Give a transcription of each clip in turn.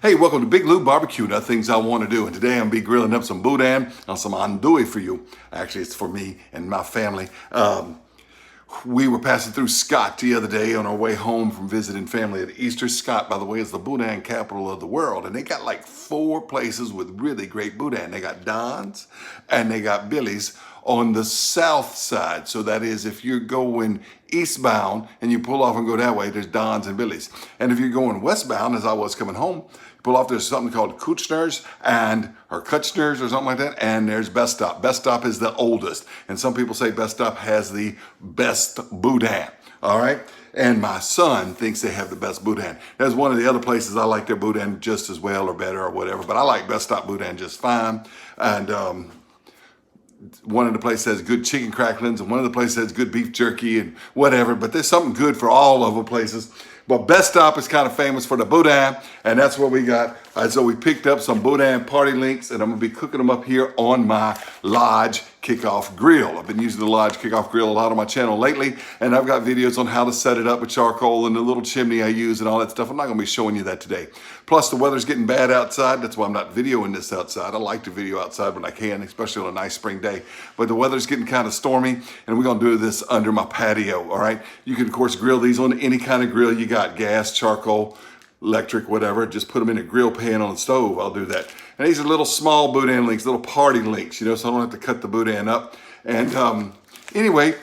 Hey, welcome to Big Lou Barbecue, the things I want to do. And today I'm going to be grilling up some Boudin and some Andouille for you. Actually, it's for me and my family. We were passing through Scott the other day on our way home from visiting family at Easter. Scott, by the way, is the Boudin capital of the world. And they got like 4 places with really great Boudin. They got Don's and they got Billy's on the south side. So that is, if you're going eastbound and you pull off and go that way, there's Don's and Billy's. And if you're going westbound, as I was coming home, pull off, there's something called Kuchner's or Kuchner's or something like that, and there's Best Stop. Best Stop is the oldest, and some people say Best Stop has the best Boudin, all right? And my son thinks they have the best Boudin. There's one of the other places I like their Boudin just as well or better or whatever, but I like Best Stop Boudin just fine. And one of the places has good chicken cracklings, and one of the places has good beef jerky and whatever, but there's something good for all of the places. But Best Stop is kind of famous for the Boudin, and that's what we got. So we picked up some Boudin party links, and I'm gonna be cooking them up here on my Lodge Kickoff grill. I've been using the Lodge Kickoff grill a lot on my channel lately, and I've got videos on how to set it up with charcoal and the little chimney I use and all that stuff. I'm not gonna be showing you that today. Plus the weather's getting bad outside. That's why I'm not videoing this outside. I like to video outside when I can, especially on a nice spring day. But the weather's getting kind of stormy, and we're gonna do this under my patio, all right? You can, of course, grill these on any kind of grill you got, gas, charcoal, electric, whatever. Just put them in a grill pan on the stove. I'll do that. And these are little small Boudin links, little party links, you know, so I don't have to cut the Boudin up. And anyway,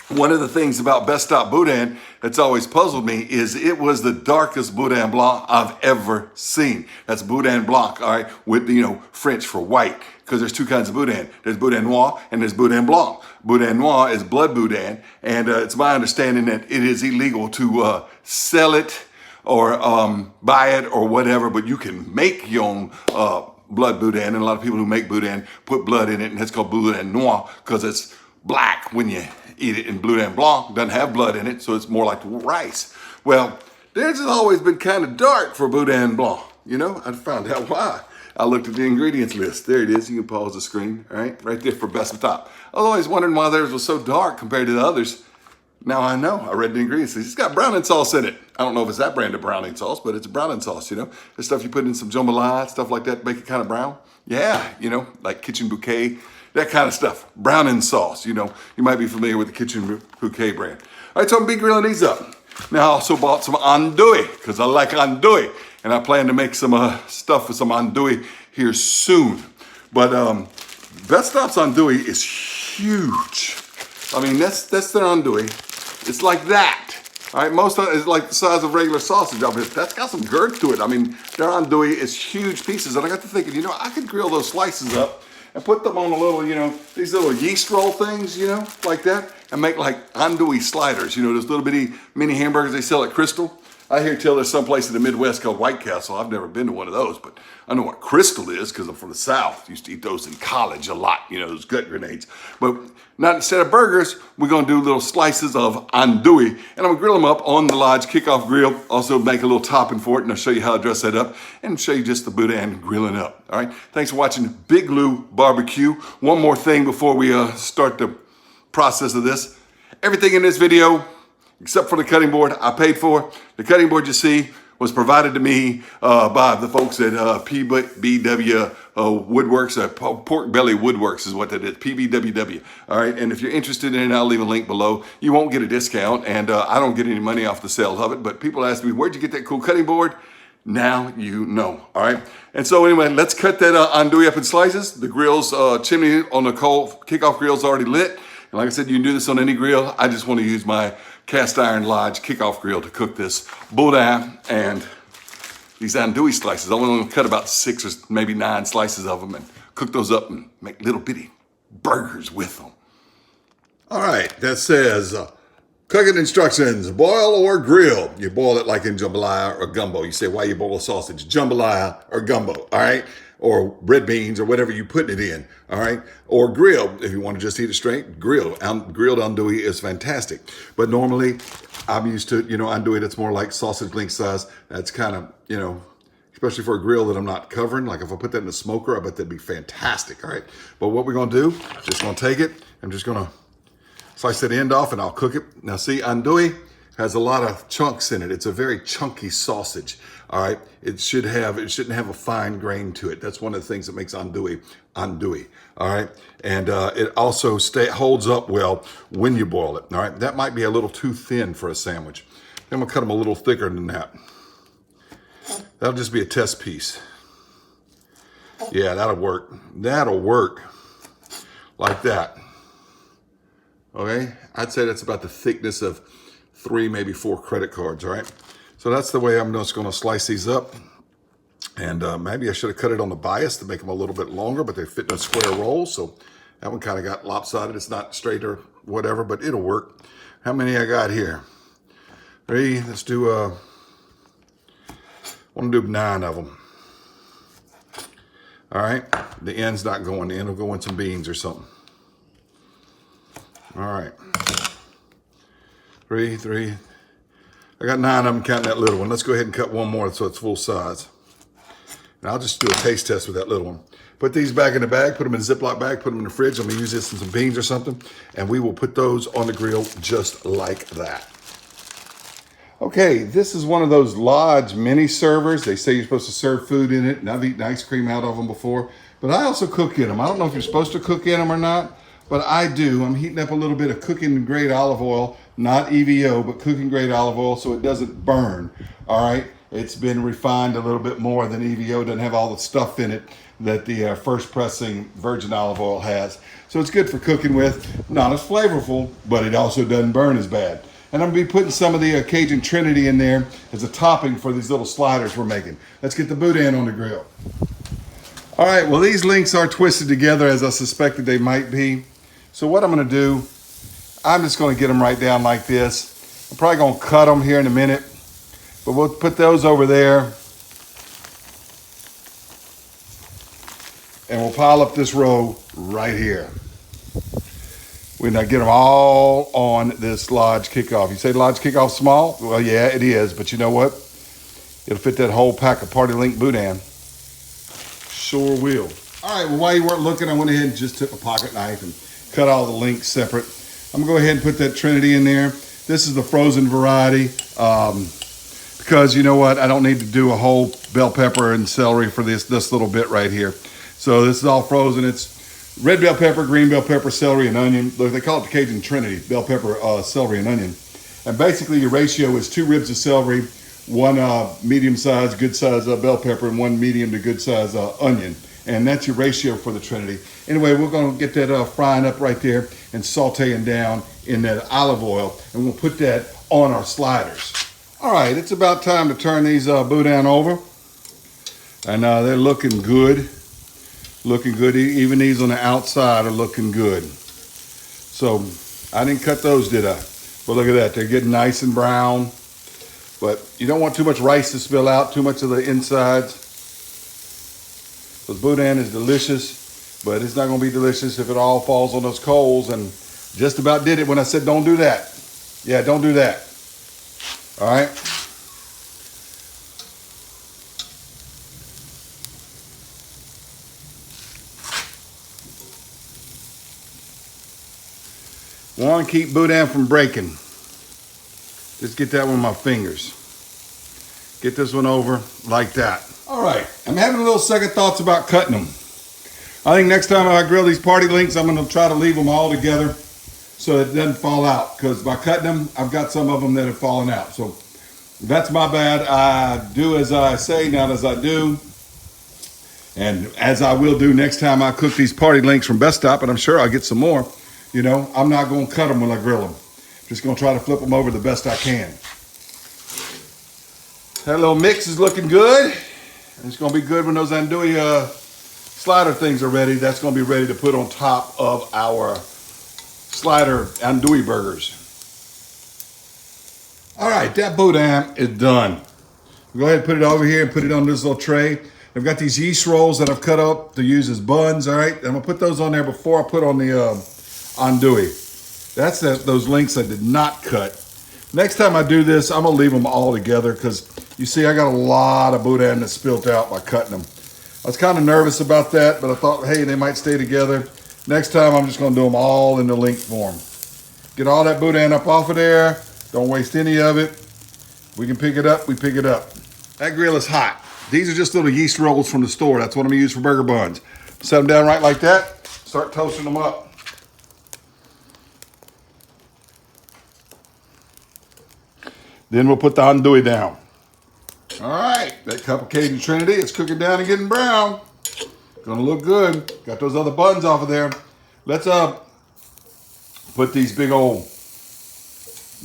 one of the things about Best Stop Boudin that's always puzzled me is it was the darkest Boudin Blanc I've ever seen. That's Boudin Blanc, all right, with, you know, French for white, because there's 2 kinds of Boudin. There's Boudin Noir and there's Boudin Blanc. Boudin Noir is blood Boudin, and it's my understanding that it is illegal to sell it or buy it or whatever, but you can make your own blood Boudin, and a lot of people who make Boudin put blood in it, and it's called Boudin Noir because it's black when you eat it, and Boudin Blanc doesn't have blood in it, so it's more like rice. Well, theirs has always been kind of dark for Boudin Blanc, you know? I found out why. I looked at the ingredients list. There it is. You can pause the screen, all right? Right there for Best of Top. I was always wondering why theirs was so dark compared to the others. Now I know. I read the ingredients. It's got browning sauce in it. I don't know if it's that brand of browning sauce, but it's browning sauce, you know? The stuff you put in some jambalaya, stuff like that, make it kind of brown. Yeah, you know, like Kitchen Bouquet, that kind of stuff. Browning sauce, you know. You might be familiar with the Kitchen Bouquet brand. All right, so I'm gonna be grilling these up. Now I also bought some andouille, because I like andouille. And I plan to make some stuff with some andouille here soon. But Best Stop's andouille is huge. I mean, that's their andouille. It's like that. All right, most of it is like the size of regular sausage. That's got some girth to it. I mean, their andouille is huge pieces. And I got to thinking, you know, I could grill those slices up and put them on a little, you know, these little yeast roll things, you know, like that, and make like andouille sliders. You know, those little bitty mini hamburgers they sell at Crystal. I hear tell there's some place in the Midwest called White Castle. I've never been to one of those, but I know what Crystal is because I'm from the South. Used to eat those in college a lot, you know, those gut grenades. But not instead of burgers, we're gonna do little slices of andouille, and I'm gonna grill them up on the Lodge Kickoff grill. Also make a little topping for it, and I'll show you how to dress that up, and show you just the Boudin grilling up, all right? Thanks for watching Big Lou Barbecue. One more thing before we start the process of this. Everything in this video, except for the cutting board, I paid for. The cutting board you see was provided to me by the folks at PBW Woodworks. Pork Belly Woodworks is what that is, PBWW. All right, and if you're interested in it, I'll leave a link below. You won't get a discount, and I don't get any money off the sale of it, but people ask me, where'd you get that cool cutting board? Now you know, all right? And so anyway, let's cut that andouille up in slices. The grill's chimney on the Kickoff grill's already lit. And like I said, you can do this on any grill. I just want to use my cast iron Lodge Kickoff grill to cook this Boudin and these andouille slices. I'm only gonna cut about 6 or maybe 9 slices of them and cook those up and make little bitty burgers with them. All right, that says cooking instructions, boil or grill. You boil it like in jambalaya or gumbo. You say, why you boil sausage? Jambalaya or gumbo, all right? Or red beans or whatever you put it in, all right? Or grill, if you want to just eat it straight, grill. Grilled andouille is fantastic. But normally, I'm used to, you know, andouille that's more like sausage link size. That's kind of, you know, especially for a grill that I'm not covering. Like if I put that in the smoker, I bet that'd be fantastic, all right? But what we're gonna do, just gonna take it, I'm just gonna slice that end off and I'll cook it. Now see, andouille has a lot of chunks in it. It's a very chunky sausage. All right, it shouldn't have a fine grain to it. That's one of the things that makes andouille. All right, and it also holds up well when you boil it. All right, that might be a little too thin for a sandwich. I'm gonna cut them a little thicker than that. That'll just be a test piece. Yeah, that'll work. That'll work like that. Okay, I'd say that's about the thickness of 3, maybe 4 credit cards. All right, so that's the way I'm just going to slice these up. And maybe I should have cut it on the bias to make them a little bit longer, but they fit in a square roll, so that one kind of got lopsided. It's not straight or whatever, but it'll work. How many I got here? 3. Let's do I want to do 9 of them. All right, the end's not going. The end will go in some beans or something. All right, 3. I got 9 of them, counting that little one. Let's go ahead and cut one more so it's full size. And I'll just do a taste test with that little one. Put these back in the bag, put them in a Ziploc bag, put them in the fridge. I'm gonna use this in some beans or something, and we will put those on the grill just like that. Okay, this is one of those Lodge mini servers. They say you're supposed to serve food in it, and I've eaten ice cream out of them before, but I also cook in them. I don't know if you're supposed to cook in them or not, but I do. I'm heating up a little bit of cooking grade olive oil, not EVO, but cooking grade olive oil so it doesn't burn, all right? It's been refined a little bit more than EVO. Doesn't have all the stuff in it that the first pressing virgin olive oil has. So it's good for cooking with. Not as flavorful, but it also doesn't burn as bad. And I'm gonna be putting some of the Cajun Trinity in there as a topping for these little sliders we're making. Let's get the Boudin on the grill. All right, well, these links are twisted together as I suspected they might be. So what I'm gonna do, I'm just gonna get them right down like this. I'm probably gonna cut them here in a minute, but we'll put those over there. And we'll pile up this row right here. We're gonna get them all on this Lodge Kickoff. You say Lodge Kickoff small? Well, yeah, it is, but you know what? It'll fit that whole pack of Party Link Boudin. Sure will. All right, well, while you weren't looking, I went ahead and just took a pocket knife and cut all the links separate. I'm gonna go ahead and put that Trinity in there. This is the frozen variety because you know what? I don't need to do a whole bell pepper and celery for this little bit right here. So this is all frozen. It's red bell pepper, green bell pepper, celery, and onion. They call it the Cajun Trinity, bell pepper, celery, and onion. And basically your ratio is 2 ribs of celery, 1 medium-sized, good-sized bell pepper, and 1 medium to good-sized onion. And that's your ratio for the Trinity. Anyway, we're gonna get that frying up right there and sauteing down in that olive oil, and we'll put that on our sliders. All right, it's about time to turn these Boudin over. And they're looking good. Looking good. Even these on the outside are looking good. So I didn't cut those, did I? But look at that. They're getting nice and brown. But you don't want too much rice to spill out, too much of the insides. Because Boudin is delicious, but it's not going to be delicious if it all falls on those coals. And just about did it when I said don't do that. Yeah, don't do that. All right. Want to keep Boudin from breaking. Just get that one with my fingers. Get this one over like that. All right, I'm having a little second thoughts about cutting them. I think next time I grill these Party Links, I'm going to try to leave them all together so it doesn't fall out. Because by cutting them, I've got some of them that have fallen out. So that's my bad. I do as I say, not as I do. And as I will do next time I cook these Party Links from Best Stop, and I'm sure I'll get some more. You know, I'm not going to cut them when I grill them. Just going to try to flip them over the best I can. That little mix is looking good. And it's going to be good when those andouille slider things are ready. That's going to be ready to put on top of our slider andouille burgers. All right, that Boudin is done. Go ahead and put it over here and put it on this little tray. I've got these yeast rolls that I've cut up to use as buns, all right? I'm going to put those on there before I put on the andouille. That's those links I did not cut. Next time I do this, I'm gonna leave them all together because you see I got a lot of Boudin that spilt out by cutting them. I was kind of nervous about that, but I thought, hey, they might stay together. Next time I'm just gonna do them all in the link form. Get all that Boudin up off of there, Don't waste any of it. We can pick it up, we pick it up. That grill is hot. These are just little yeast rolls from the store. That's what I'm gonna use for burger buns. Set them down right like that. Start toasting them up. Then we'll put the andouille down. All right, that cup of Cajun Trinity is cooking down and getting brown. Gonna look good. Got those other buns off of there. Let's put these big old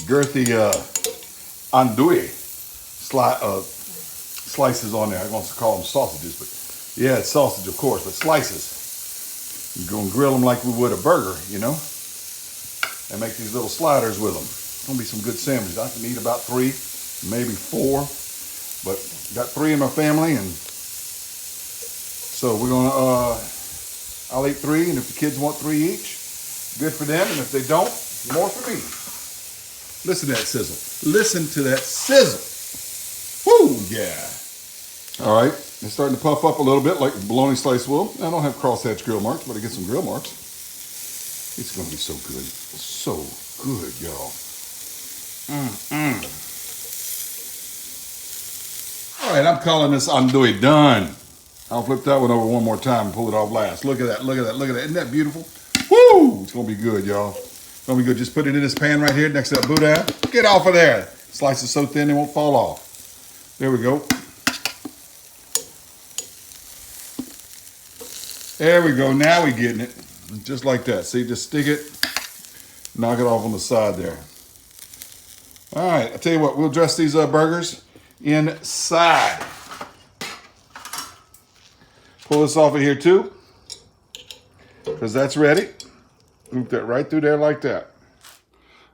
girthy andouille slices on there. I want to call them sausages, but yeah, it's sausage, of course, but slices. You're gonna grill them like we would a burger, you know, and make these little sliders with them. It's gonna be some good sandwiches. I can eat about 3, maybe 4, but got 3 in my family, and so we're gonna, I'll eat 3, and if the kids want 3 each, good for them, and if they don't, more for me. Listen to that sizzle. Listen to that sizzle. Woo, yeah. All right, it's starting to puff up a little bit like bologna slice will. I don't have crosshatch grill marks, but I get some grill marks. It's gonna be so good. So good, y'all. All right, I'm calling this andouille done. I'll flip that one over one more time and pull it off last. Look at that, look at that, look at that. Isn't that beautiful? Woo! It's gonna be good, y'all. It's gonna be good. Just put it in this pan right here next to that boudin. Get off of there. Slice it so thin they won't fall off. There we go. There we go. Now we're getting it. Just like that. See, just stick it, knock it off on the side there. All right, I'll tell you what, we'll dress these burgers inside. Pull this off of here too, because that's ready. Move that right through there like that.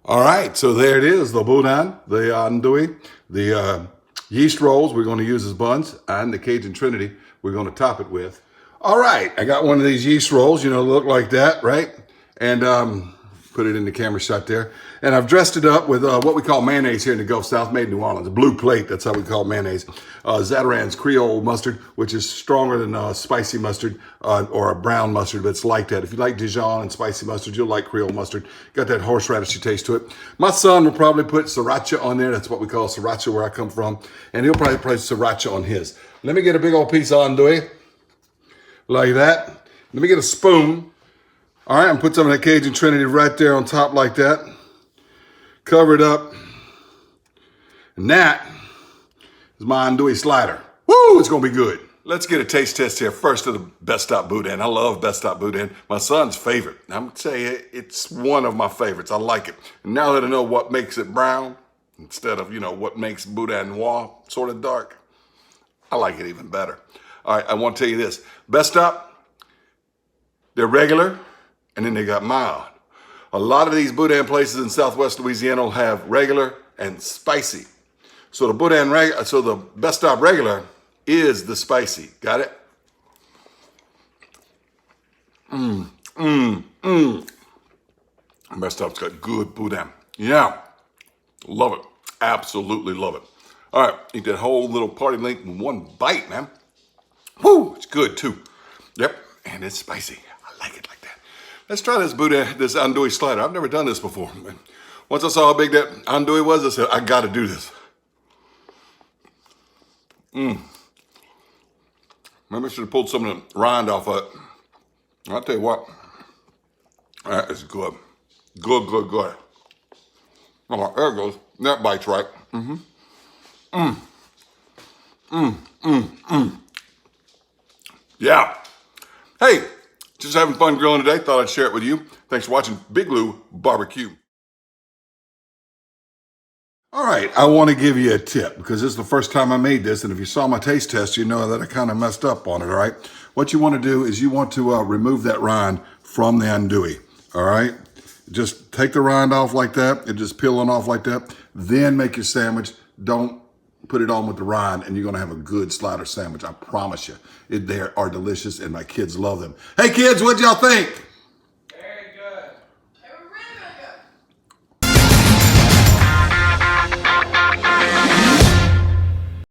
All right, so there it is, the boudin, the andouille, the yeast rolls we're going to use as buns, and the Cajun Trinity we're going to top it with. All right, I got one of these yeast rolls, you know, look like that, right? And put it in the camera shot there. And I've dressed it up with what we call mayonnaise here in the Gulf South, made in New Orleans, a blue plate, that's how we call mayonnaise. Zatarain's Creole mustard, which is stronger than spicy mustard or a brown mustard, but it's like that. If you like Dijon and spicy mustard, you'll like Creole mustard. Got that horseradishy taste to it. My son will probably put sriracha on there. That's what we call sriracha where I come from. And he'll probably put sriracha on his. Let me get a big old piece of andouille, like that. Let me get a spoon. All right, and put some of that Cajun Trinity right there on top like that. Cover it up. And that is my andouille slider. Woo, it's gonna be good. Let's get a taste test here first of the Best Stop Boudin. I love Best Stop Boudin. My son's favorite. I'm gonna say it's one of my favorites. I like it. And now that I know what makes it brown, instead of, you know, what makes Boudin Noir sort of dark, I like it even better. All right, I want to tell you this. Best Stop, they're regular, and then they got mild. A lot of these boudin places in Southwest Louisiana will have regular and spicy. So the Best Stop regular is the spicy. Got it? Best Stop's got good boudin. Yeah, love it. Absolutely love it. All right, eat that whole little party link in one bite, man. Woo, it's good too. Yep, and it's spicy. I like it like that. Let's try this boudin, this andouille slider. I've never done this before. Once I saw how big that andouille was, I said, I gotta do this. Maybe I should have pulled some of the rind off of it. I'll tell you what, that is good. Good, good, good. Oh, there it goes. That bites right. Yeah. Hey, just having fun grilling today. Thought I'd share it with you. Thanks for watching Big Lou Barbecue. All right, I want to give you a tip because this is the first time I made this, and if you saw my taste test, you know that I kind of messed up on it, all right? What you want to do is you want to remove that rind from the andouille, all right? Just take the rind off like that and just peel it off like that. Then make your sandwich. Don't put it on with the rind, and you're going to have a good slider sandwich. I promise you. They are delicious, and my kids love them. Hey, kids, what'd y'all think?